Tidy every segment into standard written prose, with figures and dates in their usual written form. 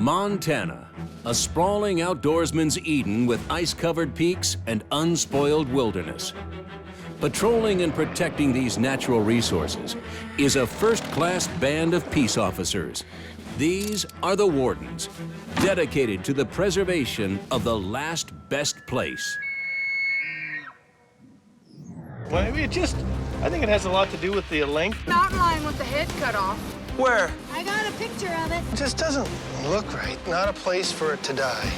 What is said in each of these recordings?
Montana, a sprawling outdoorsman's Eden with ice-covered peaks and unspoiled wilderness. Patrolling and protecting these natural resources is a first-class band of peace officers. These are the Wardens, dedicated to the preservation of the last best place. Well, I think it has a lot to do with the length. Mountain lion with the head cut off. Where? I got a picture of it. It just doesn't look right. Not a place for it to die.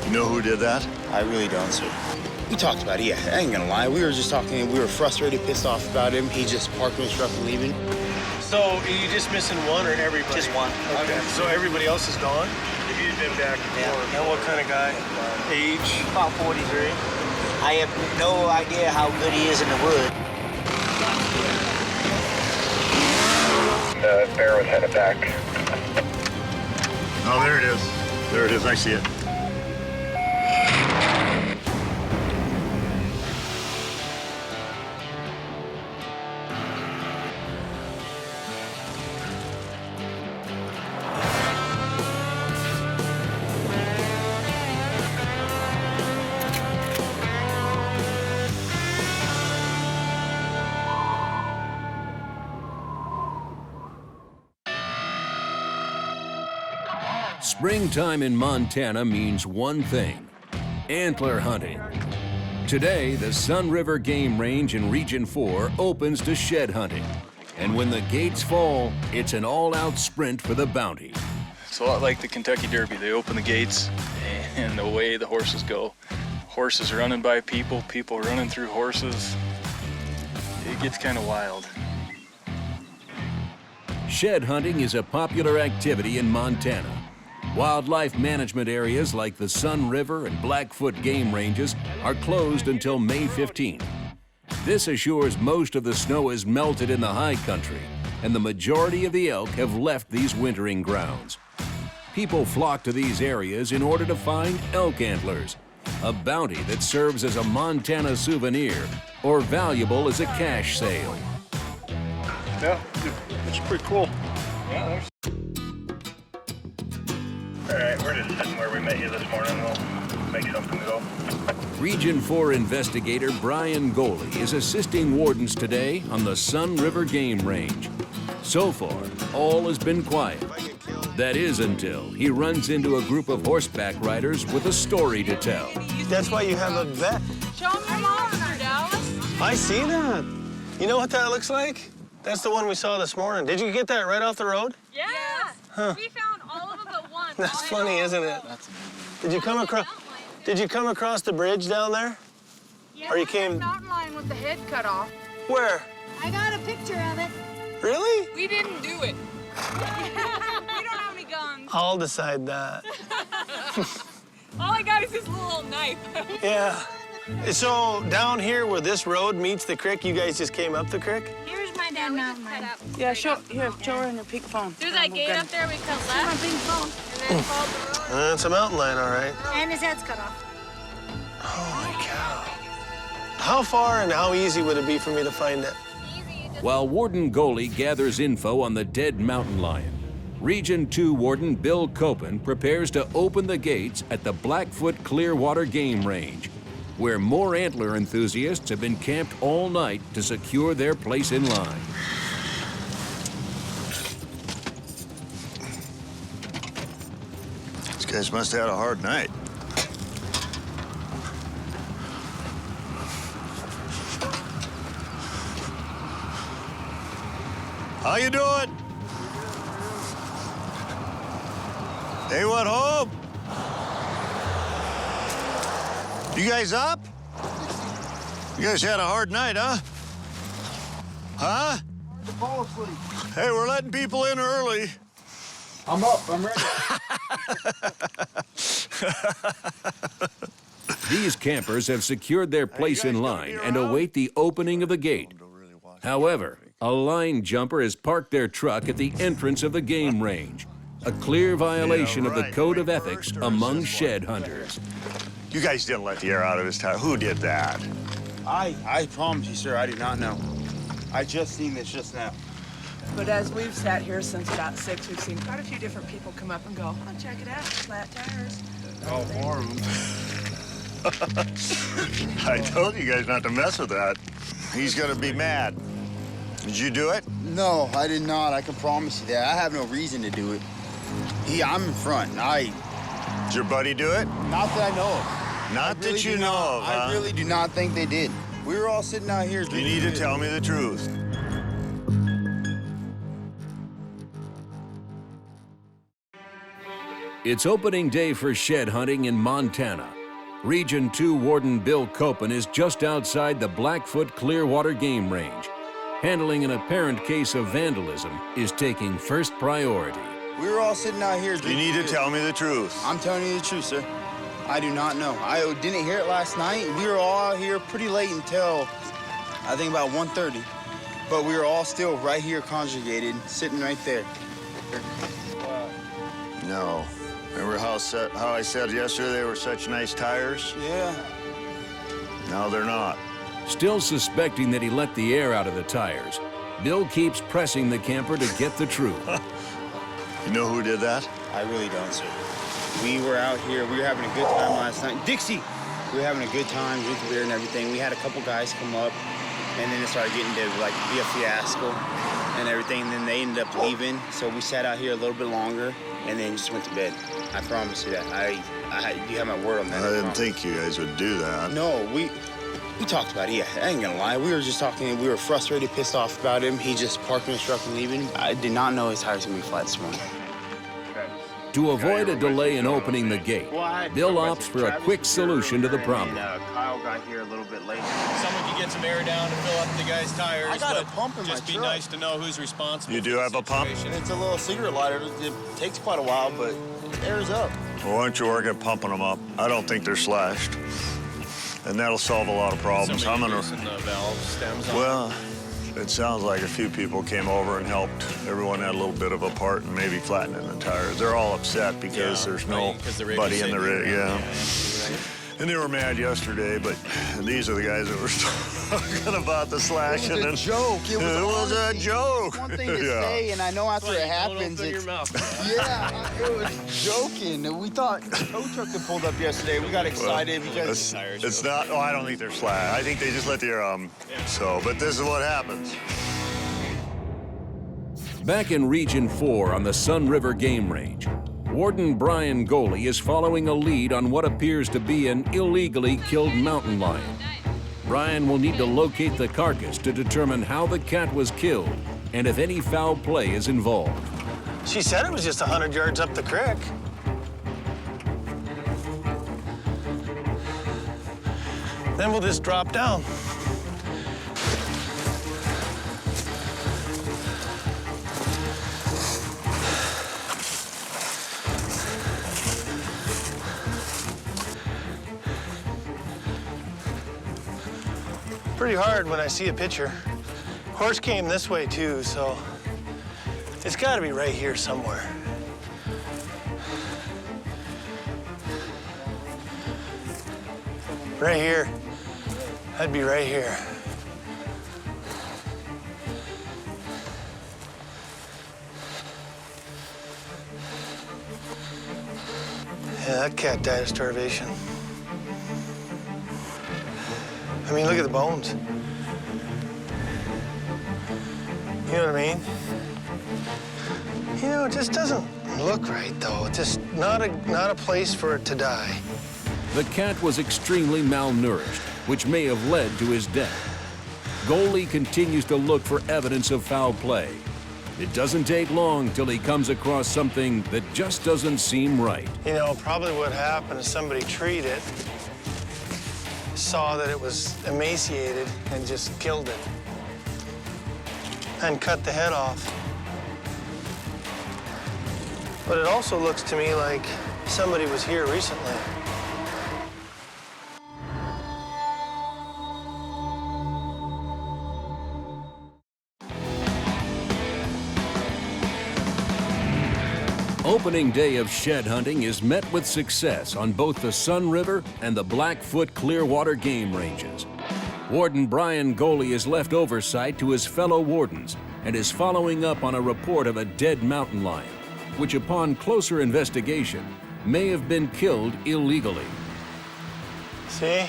You know who did that? I really don't, sir. We talked about it, yeah. I ain't gonna lie. We were just talking, we were frustrated, pissed off about him. He just parked his truck and leaving. So, are you just missing one or everybody? Just one. Okay. So everybody else is gone? If you've been back and forth. And what kind of guy? Age? About 43. I have no idea how good he is in the wood. The bear was headed back. Oh, there it is. There it is. I see it. Springtime in Montana means one thing: antler hunting. Today, the Sun River Game Range in Region 4 opens to shed hunting. And when the gates fall, it's an all-out sprint for the bounty. It's a lot like the Kentucky Derby. They open the gates and away the horses go. Horses running by people, people running through horses. It gets kind of wild. Shed hunting is a popular activity in Montana. Wildlife management areas like the Sun River and Blackfoot Game Ranges are closed until May 15th. This assures most of the snow is melted in the high country, and the majority of the elk have left these wintering grounds. People flock to these areas in order to find elk antlers, a bounty that serves as a Montana souvenir or valuable as a cash sale. Yeah, it's pretty cool. Yeah, All right, we're just sitting where we met you this morning. We'll make something go. Region 4 Investigator Brian Goalie is assisting wardens today on the Sun River Game Range. So far, all has been quiet. That is until he runs into a group of horseback riders with a story to tell. That's why you have a vet. Show him your monster, Dallas. I see that. You know what that looks like? That's the one we saw this morning. Did you get that right off the road? Yes. Huh. We found all of them but one. That's funny, isn't it? Did you come across the bridge down there? Yeah, Or you came- mountain lion with the head cut off. Where? I got a picture of it. Really? We didn't do it. We don't have any guns. I'll decide that. All I got is this little knife. Yeah. So down here where this road meets the creek, you guys just came up the creek? Here's my dad. We just cut up. Yeah, show her in your pig phone. Through that gate up there, we cut left. My pig phone. And then followed the road. It's a mountain lion, all right. And his head's cut off. Holy cow. How far and how easy would it be for me to find it? While Warden Goalie gathers info on the dead mountain lion, Region 2 Warden Bill Copen prepares to open the gates at the Blackfoot Clearwater Game Range, where more antler enthusiasts have been camped all night to secure their place in line. These guys must have had a hard night. How you doing? Anyone home? You guys up? You guys had a hard night, huh? Huh? To fall asleep. Hey, we're letting people in early. I'm up. I'm ready. These campers have secured their place in line and await the opening of the gate. However, a line jumper has parked their truck at the entrance of the game range, a clear violation of the code of ethics among shed hunters. You guys didn't let the air out of his tire. Who did that? I promise you, sir, I do not know. I just seen this just now. But as we've sat here since about 6, we've seen quite a few different people come up and go, oh, check it out, flat tires. Oh, horrible. I told you guys not to mess with that. He's gonna be mad. Did you do it? No, I did not. I can promise you that. I have no reason to do it. I'm in front. Did your buddy do it? Not that I know of. Not that you know of, huh? I really do not think they did. We were all sitting out here You drinking need to beer. tell me the truth. It's opening day for shed hunting in Montana. Region 2 Warden Bill Copen is just outside the Blackfoot Clearwater Game Range. Handling an apparent case of vandalism is taking first priority. We were all sitting out here You drinking need to beer. tell me the truth. I'm telling you the truth, sir. I do not know. I didn't hear it last night. We were all out here pretty late until, I think, about 1:30. But we were all still right here conjugated, sitting right there. No. Remember how I said yesterday they were such nice tires? Yeah. No, they're not. Still suspecting that he let the air out of the tires, Bill keeps pressing the camper to get the truth. You know who did that? I really don't, sir. We were out here. We were having a good time last night. Dixie! We were having a good time, drinking beer and everything. We had a couple guys come up, and then it started getting to, like, be a fiasco and everything. And then they ended up leaving, so we sat out here a little bit longer and then just went to bed. I promise you that. You have my word on that. I didn't think you guys would do that. No, we talked about it. Yeah, I ain't gonna lie. We were just talking. We were frustrated, pissed off about him. He just parked in his truck and leaving. I did not know his tires were gonna be flat this morning. To avoid a delay in opening the gate, Bill opts for a quick solution to the problem. Kyle got here a little bit late. Someone could get some air down to fill up the guy's tires. I got a but pump in my just be truck. nice to know who's responsible. You do for have the a pump? situation. It's a little cigarette lighter. It takes quite a while, but it airs up. Well, why don't you work at pumping them up? I don't think they're slashed. And that'll solve a lot of problems. Somebody loosen the valve stems on. Well, it sounds like a few people came over and helped. Everyone had a little bit of a part in maybe flattening the tires. They're all upset because there's nobody in the rig. Yeah. And they were mad yesterday, but these are the guys that were talking about the slashing. It was a joke. It was a honestly, joke. One thing to Yeah. say, and I know after it happens, Fill your it's... mouth. Yeah, it was joking. We thought the tow truck that pulled up yesterday, we got excited because... It's not, I don't think they're slashed. I think they just let the air, but this is what happens. Back in Region 4 on the Sun River Game Range, Warden Brian Goalie is following a lead on what appears to be an illegally killed mountain lion. Brian will need to locate the carcass to determine how the cat was killed and if any foul play is involved. She said it was just 100 yards up the creek. Then we'll just drop down. Pretty hard when I see a picture. Horse came this way too, so it's got to be right here somewhere. Right here. That'd be right here. Yeah, that cat died of starvation. I mean, look at the bones. You know what I mean? You know, it just doesn't look right, though. It's just not a place for it to die. The cat was extremely malnourished, which may have led to his death. Goalie continues to look for evidence of foul play. It doesn't take long till he comes across something that just doesn't seem right. You know, probably what happened is somebody treated it, saw that it was emaciated, and just killed it. And cut the head off. But it also looks to me like somebody was here recently. Opening day of shed hunting is met with success on both the Sun River and the Blackfoot Clearwater Game Ranges. Warden Brian Goalie has left oversight to his fellow wardens and is following up on a report of a dead mountain lion, which upon closer investigation may have been killed illegally. See?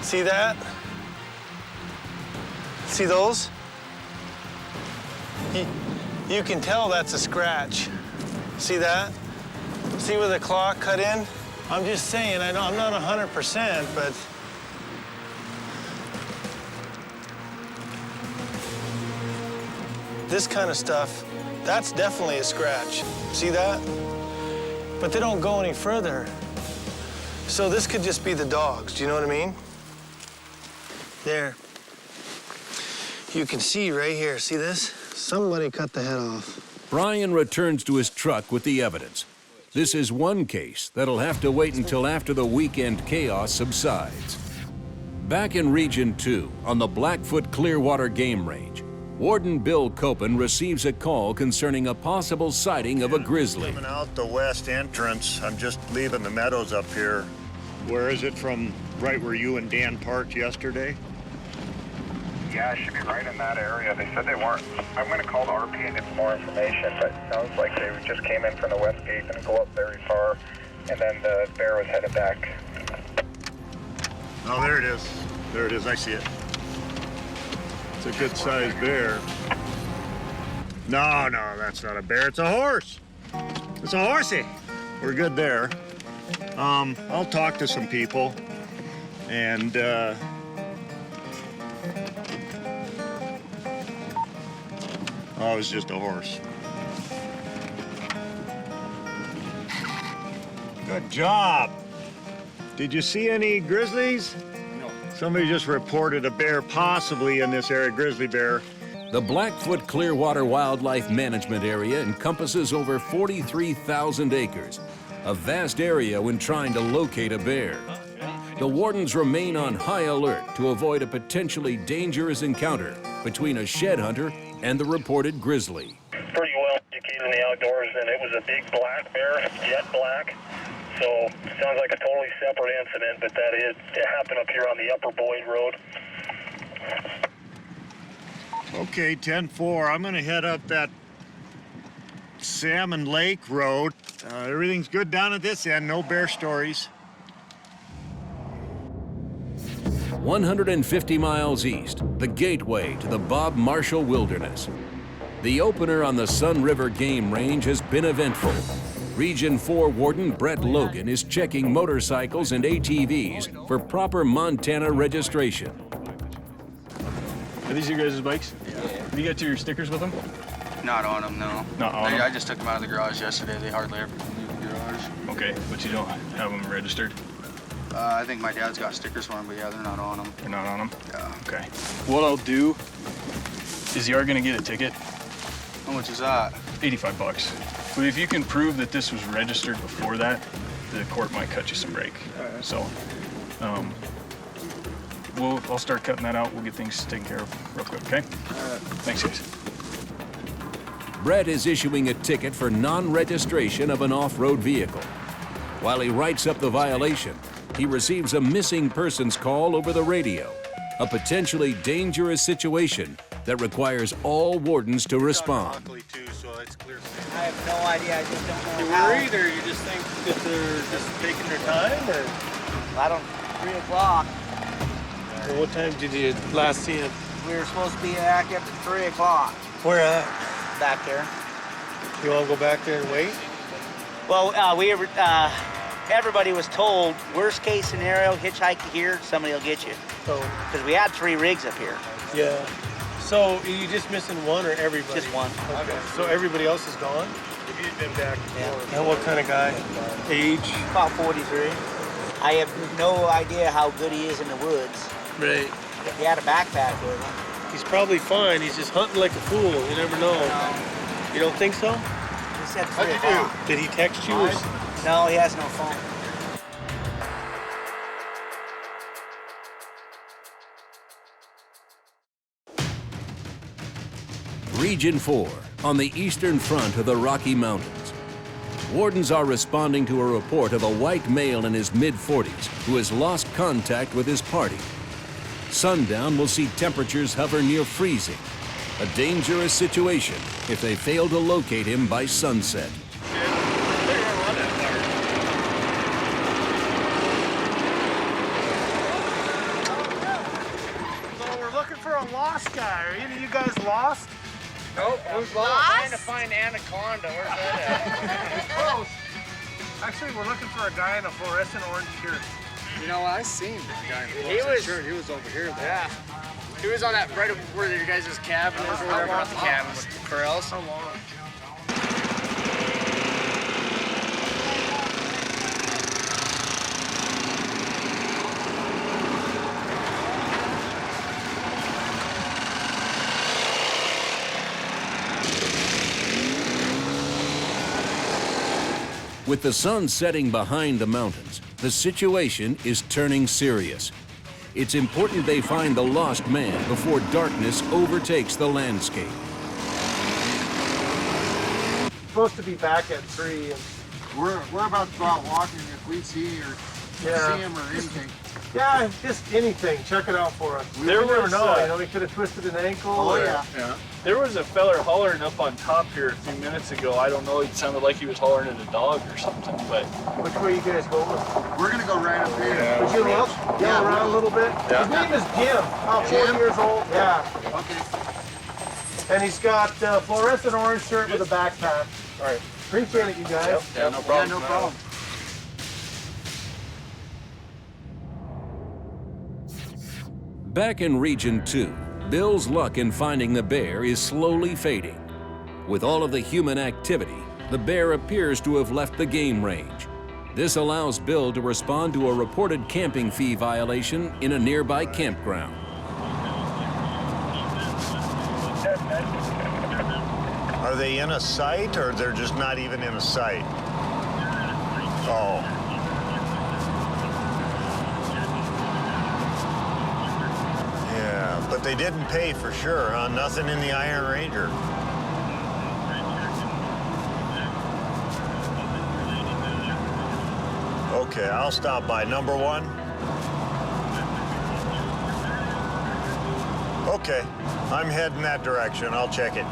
See that? See those? You can tell that's a scratch. See that? See where the claw cut in? I'm just saying, I know I'm not 100%, but this kind of stuff, that's definitely a scratch. See that? But they don't go any further. So this could just be the dogs, do you know what I mean? There. You can see right here, see this? Somebody cut the head off. Brian returns to his truck with the evidence. This is one case that'll have to wait until after the weekend chaos subsides. Back in Region 2, on the Blackfoot Clearwater Game Range, Warden Bill Copen receives a call concerning a possible sighting of a grizzly. Coming out the west entrance, I'm just leaving the meadows up here. Where is it from? Right where you and Dan parked yesterday? Yeah, it should be right in that area. They said they weren't. I'm going to call the RP and get some more information, but it sounds like they just came in from the west gate and go up very far, and then the bear was headed back. Oh, there it is. There it is. I see it. It's a good-sized bear. No, that's not a bear. It's a horse. It's a horsey. We're good there. I'll talk to some people, and oh, it was just a horse. Good job. Did you see any grizzlies? No. Somebody just reported a bear possibly in this area, grizzly bear. The Blackfoot Clearwater Wildlife Management Area encompasses over 43,000 acres, a vast area when trying to locate a bear. The wardens remain on high alert to avoid a potentially dangerous encounter between a shed hunter and the reported grizzly. Pretty well educated in the outdoors, and it was a big black bear, jet black. So sounds like a totally separate incident, but it happened up here on the Upper Boyd Road. Okay, 10-4. I'm gonna head up that Salmon Lake Road. Everything's good down at this end, no bear stories. 150 miles east, the gateway to the Bob Marshall Wilderness. The opener on the Sun River Game Range has been eventful. Region 4 Warden Brett Logan is checking motorcycles and ATVs for proper Montana registration. Are these your guys' bikes? Yeah. Have you got your stickers with them? Not on them, no. Not on them? I just took them out of the garage yesterday. They hardly ever leave the garage. Okay, but you don't have them registered? I think my dad's got stickers for them, but yeah, they're not on them. They're not on them? Yeah. Okay. What I'll do is you are gonna get a ticket. How much is that? $85. But if you can prove that this was registered before that, the court might cut you some break. So, I'll start cutting that out. We'll get things taken care of real quick, okay? Thanks, guys. Brett is issuing a ticket for non-registration of an off-road vehicle. While he writes up the violation, he receives a missing persons call over the radio, a potentially dangerous situation that requires all wardens to respond. I have no idea. I just don't know how. You're worried, or you just think that they're just taking their time, or? I don't. 3 o'clock. Well, what time did you last see him? We were supposed to be back up at 3 o'clock. Where at? Back there. You want to go back there and wait? Well, everybody was told, worst case scenario, hitchhike here, somebody will get you. So. Because we had 3 rigs up here. Yeah. So you just missing one, or everybody? Just one. Okay. So everybody else is gone? If you'd been back before. And what kind of guy? Age? About 43. I have no idea how good he is in the woods. Right. He had a backpack with him. He's probably fine. He's just hunting like a fool. You never know. You don't think so? He said 3 o'clock. Did he text you? Or... No, he has no phone. Region 4, on the eastern front of the Rocky Mountains. Wardens are responding to a report of a white male in his mid-40s who has lost contact with his party. Sundown will see temperatures hover near freezing. A dangerous situation if they fail to locate him by sunset. So we're looking for a lost guy. Are any of you guys lost? Nope, who's lost? Trying to find Anaconda. Where's that at? Close. Actually, we're looking for a guy in a fluorescent orange shirt. You know, I seen the guy in the He was- shirt. He was over here, though. Yeah. He was on that right where your guys' cabin is or whatever. Not the cabin, but the corrals. How long? With the sun setting behind the mountains, the situation is turning serious. It's important they find the lost man before darkness overtakes the landscape. Supposed to be back at 3. And We're about to go out walking if we see or see him or anything. yeah, just anything. Check it out for us. We never know. You know, he could have twisted an ankle. Oh, or, yeah. There was a feller hollering up on top here a few minutes ago. I don't know, it sounded like he was hollering at a dog or something, but... Which way you guys going? We're going to go right up here. Would you look? Yell around a little bit? His name is Jim. About 40 years old. Yeah. Okay. And he's got a fluorescent orange shirt with a backpack. All right. Appreciate it, you guys. Yeah, no problem. Yeah, no problem. Back in Region 2, Bill's luck in finding the bear is slowly fading. With all of the human activity, the bear appears to have left the game range. This allows Bill to respond to a reported camping fee violation in a nearby campground. Are they in a site or they're just not even in a site? Oh. Yeah, but they didn't pay for sure, huh? Nothing in the Iron Ranger. Okay, I'll stop by. Number 1? Okay, I'm heading that direction. I'll check it.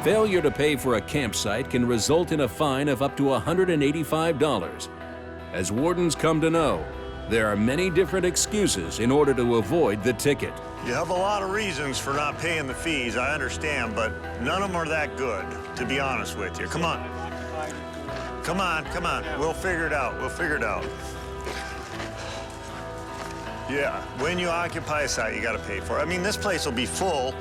Failure to pay for a campsite can result in a fine of up to $185. As wardens come to know, there are many different excuses in order to avoid the ticket. You have a lot of reasons for not paying the fees, I understand, but none of them are that good, to be honest with you. Come on. Come on, come on. We'll figure it out. We'll figure it out. Yeah, when you occupy a site, you got to pay for it. I mean, this place will be full,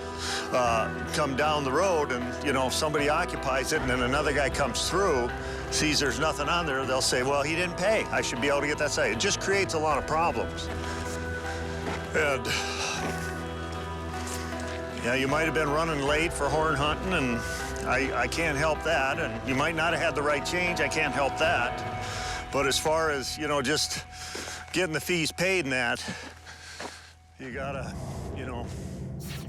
come down the road, and, you know, if somebody occupies it and then another guy comes through, sees there's nothing on there, they'll say, well, he didn't pay. I should be able to get that site. It just creates a lot of problems. And, yeah, you might have been running late for horn hunting, and I can't help that. And you might not have had the right change. I can't help that. But as far as, you know, just getting the fees paid and that, you gotta, you know.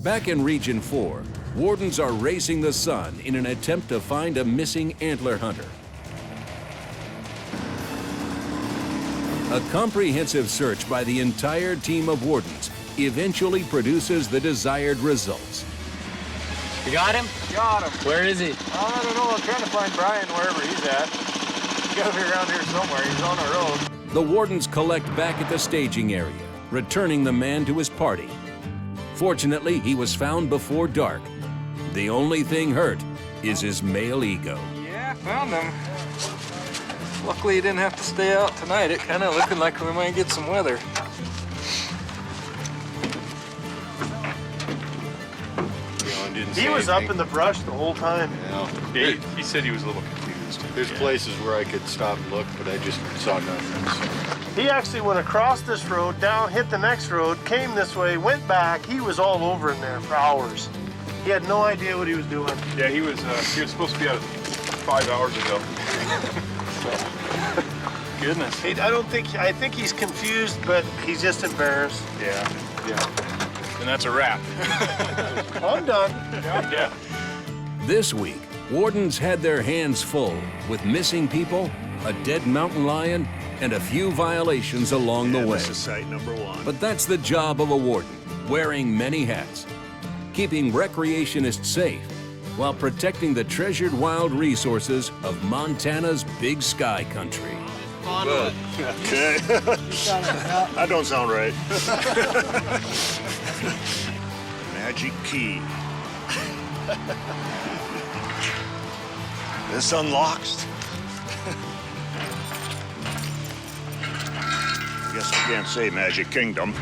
Back in Region 4, wardens are racing the sun in an attempt to find a missing antler hunter. A comprehensive search by the entire team of wardens eventually produces the desired results. You got him? Got him. Where is he? I don't know. I'm trying to find Brian wherever he's at. He's got to be around here somewhere. He's on the road. The wardens collect back at the staging area, returning the man to his party. Fortunately, he was found before dark. The only thing hurt is his male ego. Yeah, found him. Luckily, he didn't have to stay out tonight. It kind of looking like we might get some weather. He was up in the brush the whole time. Yeah, he said he was a little confused. There's places where I could stop and look, but I just saw nothing. He actually went across this road, down, hit the next road, came this way, went back. He was all over in there for hours. He had no idea what he was doing. Yeah, he was supposed to be out 5 hours ago. Goodness. I think he's confused, but he's just embarrassed. Yeah. And that's a wrap. I'm done. Yeah. This week, Wardens had their hands full with missing people, a dead mountain lion, and a few violations along the way. This is site number 1. But that's the job of a warden, wearing many hats. Keeping recreationists safe while protecting the treasured wild resources of Montana's Big Sky Country. Good. Okay. That don't sound right. Magic key. This unlocks. I guess you can't say Magic Kingdom.